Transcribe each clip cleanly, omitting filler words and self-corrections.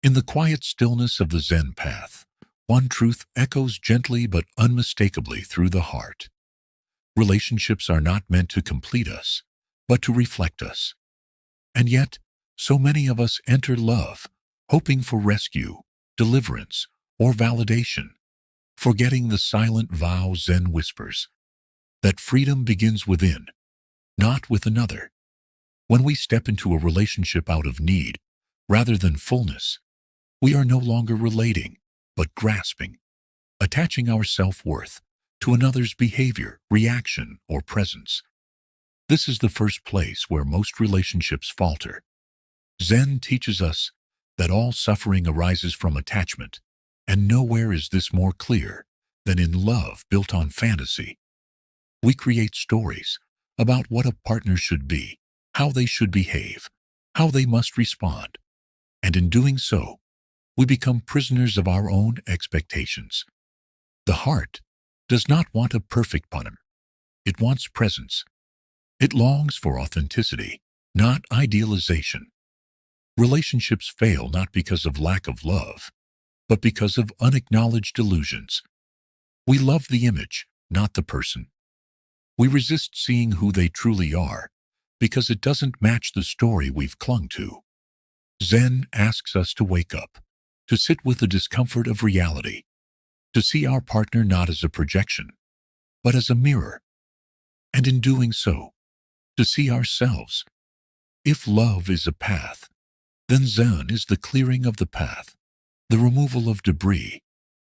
In the quiet stillness of the Zen path, one truth echoes gently but unmistakably through the heart. Relationships are not meant to complete us, but to reflect us. And yet, so many of us enter love, hoping for rescue, deliverance, or validation, forgetting the silent vow Zen whispers, that freedom begins within, not with another. When we step into a relationship out of need, rather than fullness, we are no longer relating, but grasping, attaching our self-worth to another's behavior, reaction, or presence. This is the first place where most relationships falter. Zen teaches us that all suffering arises from attachment, and nowhere is this more clear than in love built on fantasy. We create stories about what a partner should be, how they should behave, how they must respond, and in doing so, we become prisoners of our own expectations. The heart does not want a perfect partner. It wants presence. It longs for authenticity, not idealization. Relationships fail not because of lack of love, but because of unacknowledged illusions. We love the image, not the person. We resist seeing who they truly are because it doesn't match the story we've clung to. Zen asks us to wake up, to sit with the discomfort of reality, to see our partner not as a projection, but as a mirror, and in doing so, to see ourselves. If love is a path, then Zen is the clearing of the path, the removal of debris,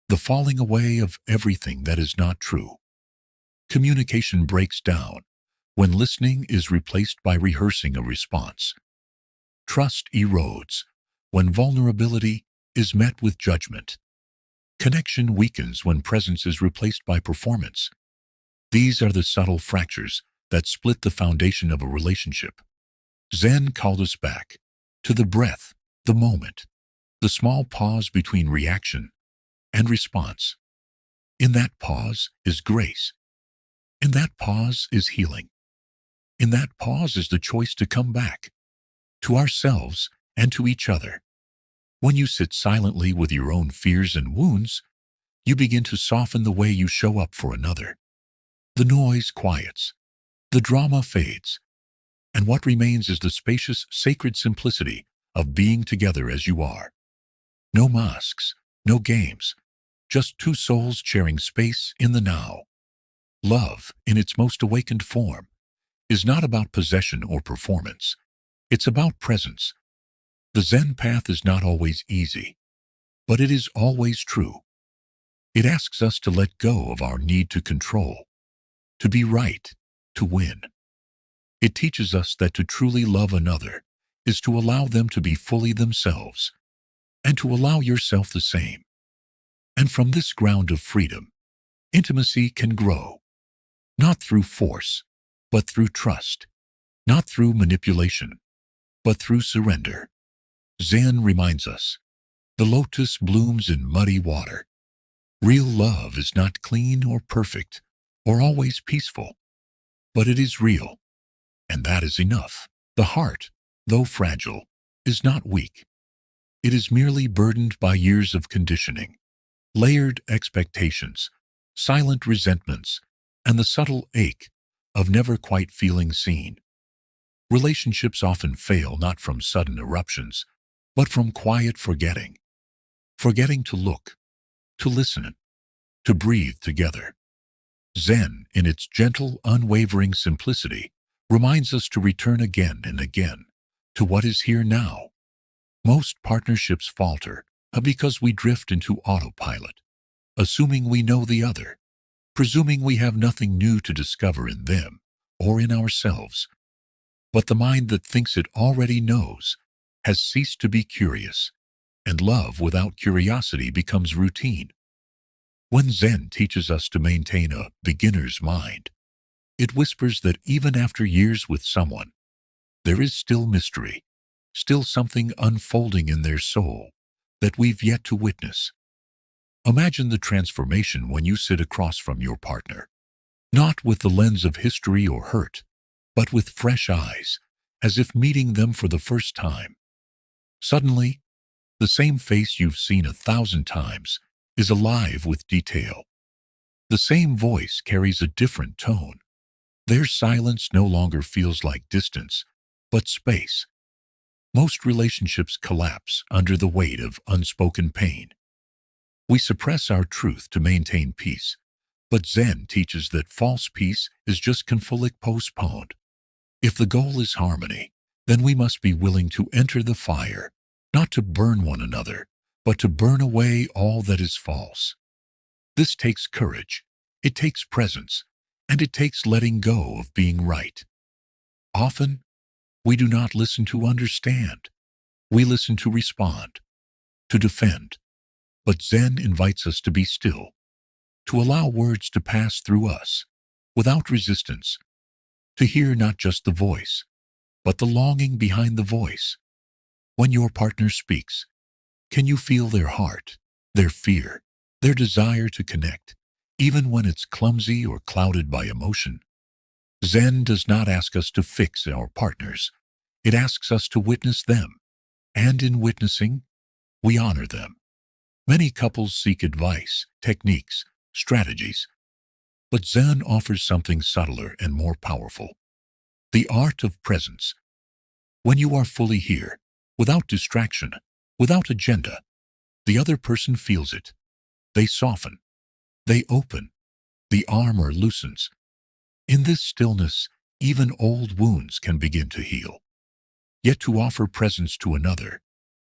the falling away of everything that is not true. Communication breaks down when listening is replaced by rehearsing a response. Trust erodes when vulnerability is met with judgment. Connection weakens when presence is replaced by performance. These are the subtle fractures that split the foundation of a relationship. Zen called us back to the breath, the moment, the small pause between reaction and response. In that pause is grace. In that pause is healing. In that pause is the choice to come back, to ourselves and to each other. When you sit silently with your own fears and wounds, you begin to soften the way you show up for another. The noise quiets, the drama fades, and what remains is the spacious, sacred simplicity of being together as you are. No masks, no games, just two souls sharing space in the now. Love, in its most awakened form, is not about possession or performance. It's about presence. The Zen path is not always easy, but it is always true. It asks us to let go of our need to control, to be right, to win. It teaches us that to truly love another is to allow them to be fully themselves, and to allow yourself the same. And from this ground of freedom, intimacy can grow, not through force, but through trust, not through manipulation, but through surrender. Zen reminds us, the lotus blooms in muddy water. Real love is not clean or perfect or always peaceful, but it is real, and that is enough. The heart, though fragile, is not weak. It is merely burdened by years of conditioning, layered expectations, silent resentments, and the subtle ache of never quite feeling seen. Relationships often fail not from sudden eruptions, but from quiet forgetting. Forgetting to look, to listen, to breathe together. Zen, in its gentle, unwavering simplicity, reminds us to return again and again to what is here now. Most partnerships falter because we drift into autopilot, assuming we know the other, presuming we have nothing new to discover in them or in ourselves. But the mind that thinks it already knows has ceased to be curious, and love without curiosity becomes routine. When Zen teaches us to maintain a beginner's mind, it whispers that even after years with someone, there is still mystery, still something unfolding in their soul that we've yet to witness. Imagine the transformation when you sit across from your partner, not with the lens of history or hurt, but with fresh eyes, as if meeting them for the first time. Suddenly, The same face you've seen 1,000 times is alive with detail. The same voice carries a different tone. Their silence no longer feels like distance, but space. Most relationships collapse under the weight of unspoken pain. We suppress our truth to maintain peace, but Zen teaches that false peace is just conflict postponed. If the goal is harmony, then we must be willing to enter the fire, not to burn one another, but to burn away all that is false. This takes courage, it takes presence, and it takes letting go of being right. Often, we do not listen to understand. We listen to respond, to defend. But Zen invites us to be still, to allow words to pass through us, without resistance, to hear not just the voice, but the longing behind the voice. When your partner speaks, can you feel their heart, their fear, their desire to connect, even when it's clumsy or clouded by emotion? Zen does not ask us to fix our partners. It asks us to witness them, and in witnessing, we honor them. Many couples seek advice, techniques, strategies, but Zen offers something subtler and more powerful: the art of presence. When you are fully here, without distraction, without agenda, the other person feels it. They soften, they open, the armor loosens. In this stillness, even old wounds can begin to heal. Yet to offer presence to another,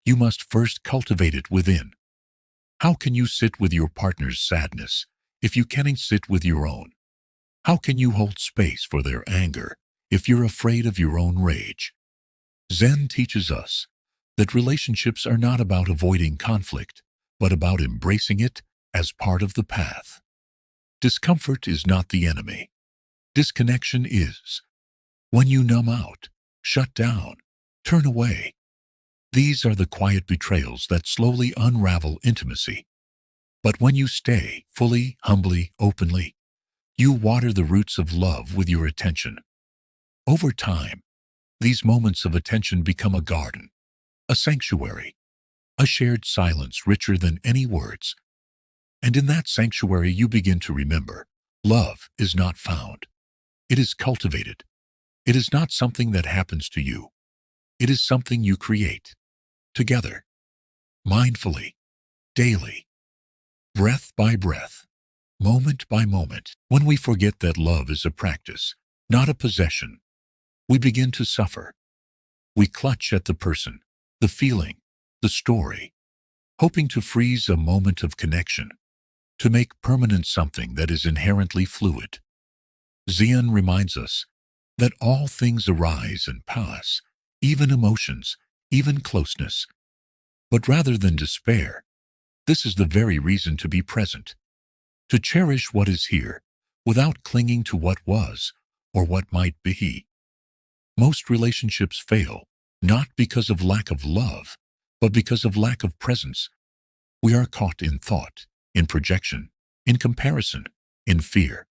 you must first cultivate it within. How can you sit with your partner's sadness if you can't sit with your own? How can you hold space for their anger if you're afraid of your own rage? Zen teaches us that relationships are not about avoiding conflict, but about embracing it as part of the path. Discomfort is not the enemy. Disconnection is. When you numb out, shut down, turn away, these are the quiet betrayals that slowly unravel intimacy. But when you stay, fully, humbly, openly, you water the roots of love with your attention. Over time, these moments of attention become a garden, a sanctuary, a shared silence richer than any words. And in that sanctuary you begin to remember, love is not found. It is cultivated. It is not something that happens to you. It is something you create. Together, mindfully, daily, breath by breath, moment by moment. When we forget that love is a practice, not a possession, we begin to suffer. We clutch at the person, the feeling, the story, hoping to freeze a moment of connection, to make permanent something that is inherently fluid. Zen reminds us that all things arise and pass, even emotions, even closeness. But rather than despair, this is the very reason to be present, to cherish what is here without clinging to what was or what might be. Most relationships fail, not because of lack of love, but because of lack of presence. We are caught in thought, in projection, in comparison, in fear.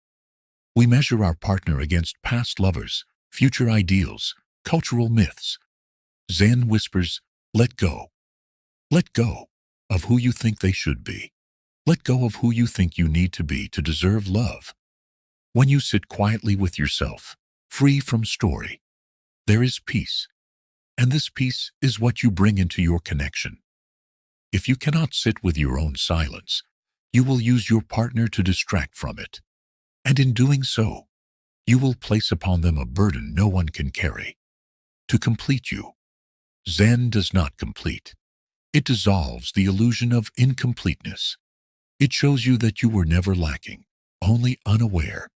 We measure our partner against past lovers, future ideals, cultural myths. Zen whispers, let go. Let go of who you think they should be. Let go of who you think you need to be to deserve love. When you sit quietly with yourself, free from story, there is peace. And this peace is what you bring into your connection. If you cannot sit with your own silence, you will use your partner to distract from it. And in doing so, you will place upon them a burden no one can carry. To complete you. Zen does not complete. It dissolves the illusion of incompleteness. It shows you that you were never lacking, only unaware.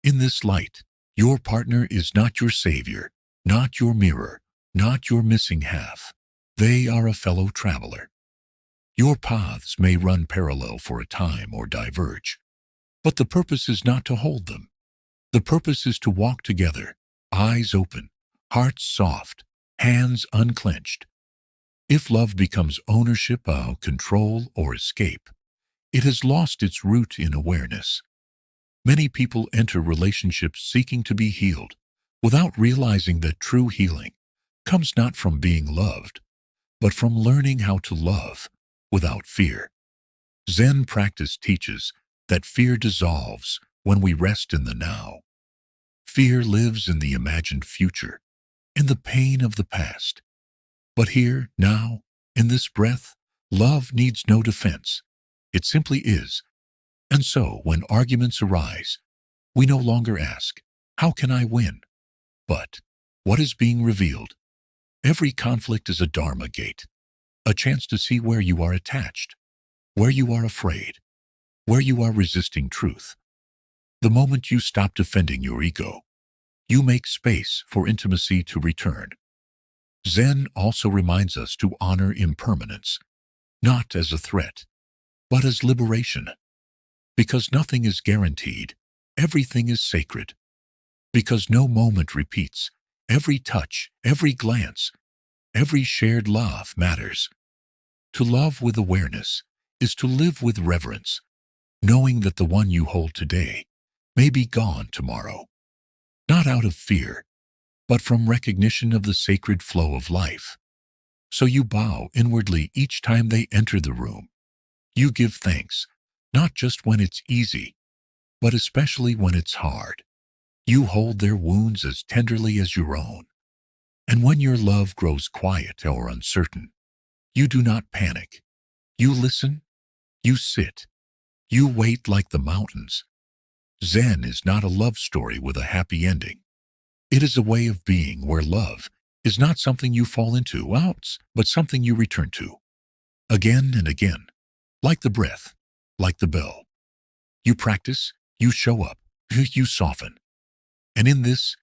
In this light, your partner is not your savior, not your mirror, not your missing half. They are a fellow traveler. Your paths may run parallel for a time or diverge, but the purpose is not to hold them. The purpose is to walk together, eyes open, hearts soft, hands unclenched. If love becomes ownership, control, or escape, it has lost its root in awareness. Many people enter relationships seeking to be healed, without realizing that true healing comes not from being loved, but from learning how to love without fear. Zen practice teaches that fear dissolves when we rest in the now. Fear lives in the imagined future, in the pain of the past. But here, now, in this breath, love needs no defense. It simply is. And so, when arguments arise, we no longer ask, "How can I win?" But, "What is being revealed?" Every conflict is a Dharma gate, a chance to see where you are attached, where you are afraid, where you are resisting truth. The moment you stop defending your ego, you make space for intimacy to return. Zen also reminds us to honor impermanence, not as a threat, but as liberation. Because nothing is guaranteed, everything is sacred. Because no moment repeats, every touch, every glance, every shared love matters. To love with awareness is to live with reverence, knowing that the one you hold today may be gone tomorrow. Not out of fear, but from recognition of the sacred flow of life. So you bow inwardly each time they enter the room. You give thanks, not just when it's easy, but especially when it's hard. You hold their wounds as tenderly as your own. And when your love grows quiet or uncertain, you do not panic. You listen, you sit, you wait like the mountains. Zen is not a love story with a happy ending. It is a way of being where love is not something you fall into, but something you return to. Again and again, like the breath, like the bell. You practice, you show up, you soften. And in this,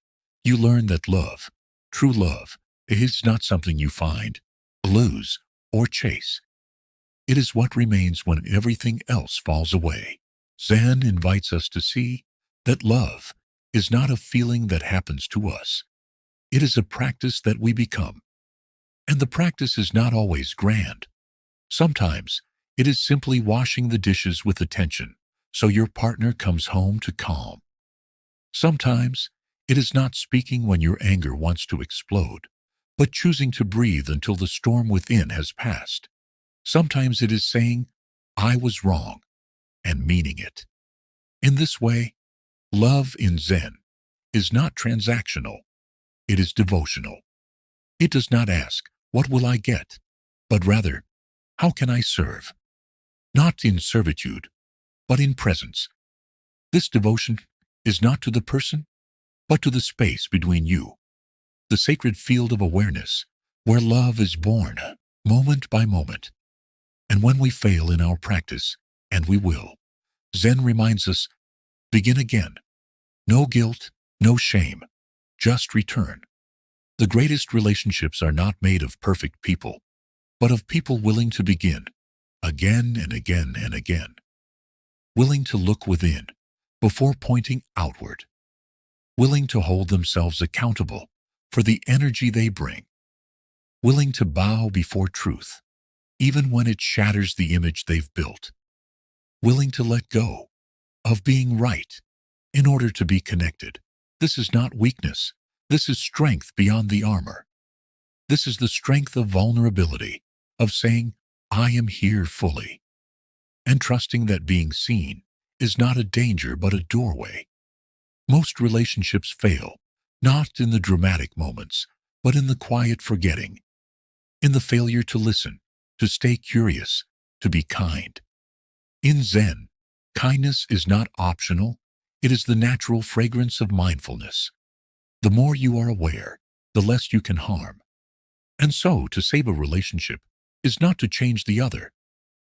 you learn that love, true love, is not something you find, lose, or chase. It is what remains when everything else falls away. Zen invites us to see that love is not a feeling that happens to us. It is a practice that we become. And the practice is not always grand. Sometimes it is simply washing the dishes with attention so your partner comes home to calm. Sometimes it is not speaking when your anger wants to explode, but choosing to breathe until the storm within has passed. Sometimes it is saying, "I was wrong," and meaning it. In this way, love in Zen is not transactional. It is devotional. It does not ask, "What will I get?" but rather, "How can I serve?" Not in servitude, but in presence. This devotion is not to the person, but to the space between you, the sacred field of awareness where love is born, moment by moment. And when we fail in our practice, and we will, Zen reminds us, begin again. No guilt, no shame, just return. The greatest relationships are not made of perfect people, but of people willing to begin, again and again and again. Willing to look within before pointing outward. Willing to hold themselves accountable for the energy they bring. Willing to bow before truth, even when it shatters the image they've built. Willing to let go of being right in order to be connected. This is not weakness. This is strength beyond the armor. This is the strength of vulnerability, of saying, "I am here fully," and trusting that being seen is not a danger but a doorway. Most relationships fail, not in the dramatic moments, but in the quiet forgetting, in the failure to listen, to stay curious, to be kind. In Zen, kindness is not optional. It is the natural fragrance of mindfulness. The more you are aware, the less you can harm. And so, to save a relationship is not to change the other,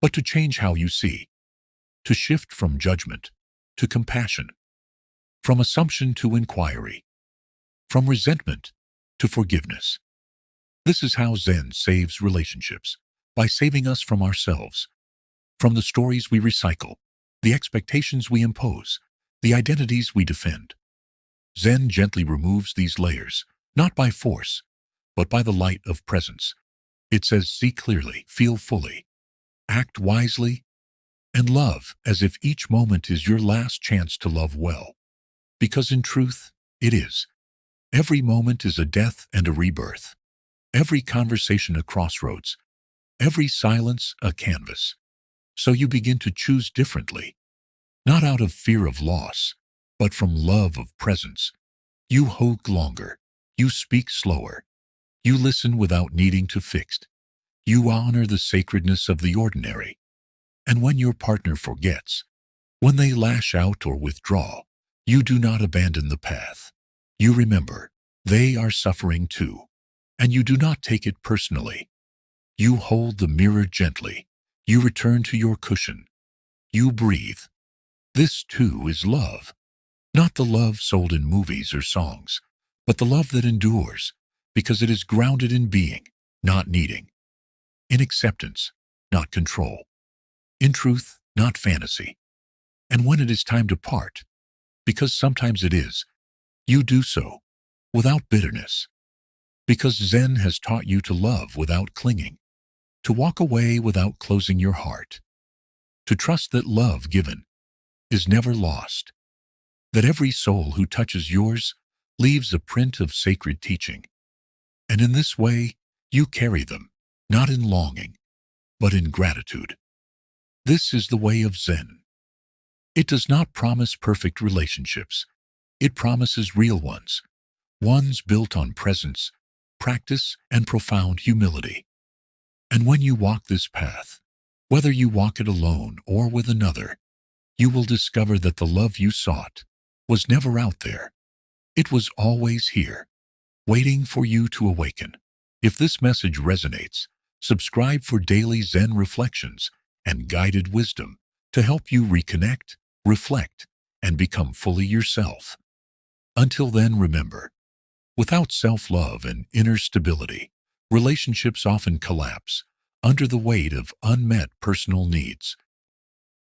but to change how you see, to shift from judgment to compassion, from assumption to inquiry, from resentment to forgiveness. This is how Zen saves relationships, by saving us from ourselves, from the stories we recycle, the expectations we impose, the identities we defend. Zen gently removes these layers, not by force, but by the light of presence. It says, see clearly, feel fully, act wisely, and love as if each moment is your last chance to love well. Because in truth, it is. Every moment is a death and a rebirth. every conversation a crossroads, every silence a canvas. So you begin to choose differently, not out of fear of loss, but from love of presence. You hug longer, you speak slower, you listen without needing to fix. You honor the sacredness of the ordinary. And when your partner forgets, when they lash out or withdraw, you do not abandon the path. You remember, they are suffering too, and you do not take it personally. You hold the mirror gently. You return to your cushion. You breathe. This too is love. Not the love sold in movies or songs, but the love that endures, because it is grounded in being, not needing, in acceptance, not control, in truth, not fantasy. And when it is time to part, because sometimes it is, you do so without bitterness, because Zen has taught you to love without clinging, to walk away without closing your heart, to trust that love given is never lost, that every soul who touches yours leaves a print of sacred teaching. And in this way, you carry them, not in longing, but in gratitude. This is the way of Zen. It does not promise perfect relationships. It promises real ones, ones built on presence, practice, and profound humility. And when you walk this path, whether you walk it alone or with another, you will discover that the love you sought was never out there. It was always here, waiting for you to awaken. If this message resonates, subscribe for daily Zen reflections and guided wisdom to help you reconnect, reflect, and become fully yourself. Until then, remember, without self-love and inner stability, relationships often collapse under the weight of unmet personal needs.